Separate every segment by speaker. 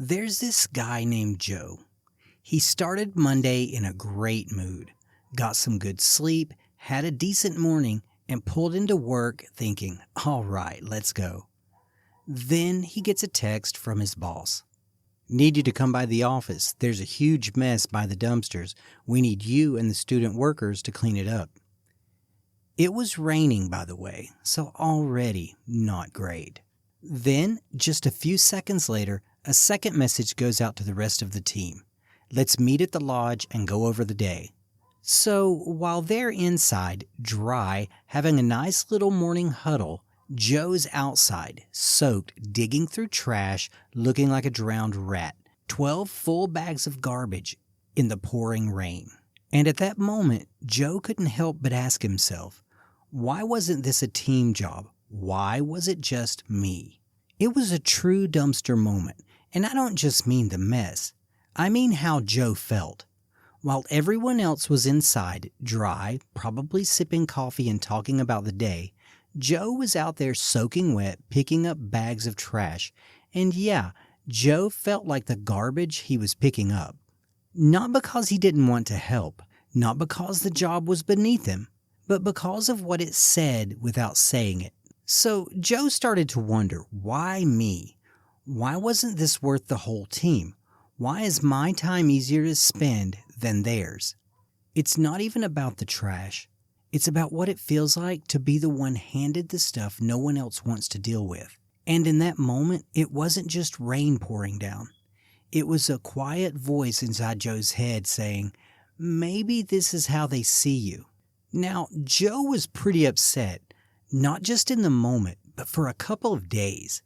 Speaker 1: There's this guy named Joe. He started Monday in a great mood, got some good sleep, had a decent morning, and pulled into work thinking, all right, let's go. Then he gets a text from his boss. Need you to come by the office. There's a huge mess by the dumpsters. We need you and the student workers to clean it up. It was raining, by the way, so already not great. Then, just a few seconds later, a second message goes out to the rest of the team. Let's meet at the lodge and go over the day. So, while they're inside, dry, having a nice little morning huddle, Joe's outside, soaked, digging through trash, looking like a drowned rat. 12 full bags of garbage in the pouring rain. And at that moment, Joe couldn't help but ask himself, why wasn't this a team job? Why was it just me? It was a true dumpster moment, and I don't just mean the mess. I mean how Joe felt. While everyone else was inside, dry, probably sipping coffee and talking about the day, Joe was out there soaking wet, picking up bags of trash. And yeah, Joe felt like the garbage he was picking up. Not because he didn't want to help, not because the job was beneath him, but because of what it said without saying it. So Joe started to wonder, why me? Why wasn't this worth the whole team? Why is my time easier to spend than theirs? It's not even about the trash. It's about what it feels like to be the one handed the stuff no one else wants to deal with. And in that moment, it wasn't just rain pouring down. It was a quiet voice inside Joe's head saying, maybe this is how they see you. Now, Joe was pretty upset, not just in the moment, but for a couple of days.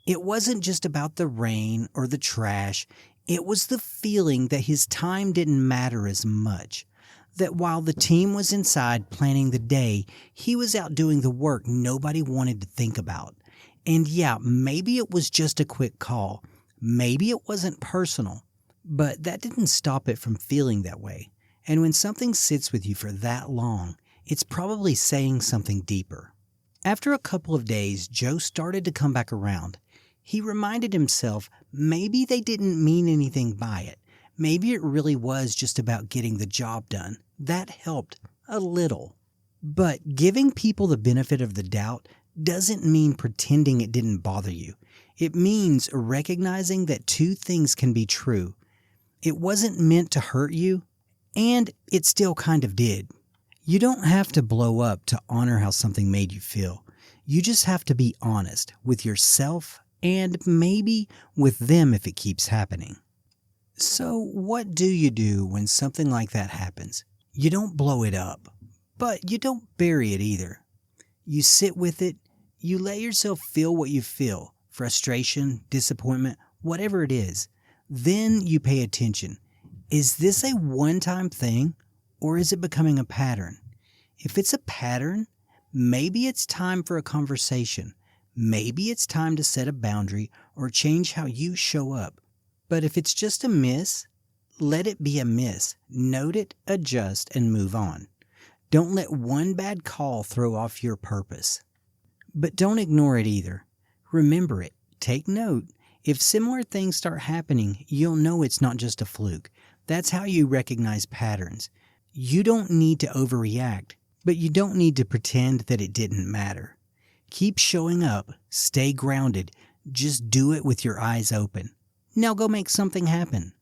Speaker 1: It wasn't just about the rain or the trash. It was the feeling that his time didn't matter as much. That while the team was inside planning the day, he was out doing the work nobody wanted to think about. And yeah, maybe it was just a quick call. Maybe it wasn't personal. But that didn't stop it from feeling that way. And when something sits with you for that long, it's probably saying something deeper. After a couple of days, Joe started to come back around. He reminded himself maybe they didn't mean anything by it. Maybe it really was just about getting the job done. That helped a little. But giving people the benefit of the doubt doesn't mean pretending it didn't bother you. It means recognizing that two things can be true. It wasn't meant to hurt you, and it still kind of did. You don't have to blow up to honor how something made you feel. You just have to be honest with yourself and maybe with them if it keeps happening. So what do you do when something like that happens? You don't blow it up, but you don't bury it either. You sit with it. You let yourself feel what you feel, frustration, disappointment, whatever it is. Then you pay attention. Is this a one-time thing, or is it becoming a pattern? If it's a pattern, maybe it's time for a conversation. Maybe it's time to set a boundary or change how you show up. But if it's just a miss, let it be a miss. Note it, adjust, and move on. Don't let one bad call throw off your purpose. But don't ignore it either. Remember it. Take note. If similar things start happening, you'll know it's not just a fluke. That's how you recognize patterns. You don't need to overreact, but you don't need to pretend that it didn't matter. Keep showing up. Stay grounded. Just do it with your eyes open. Now go make something happen.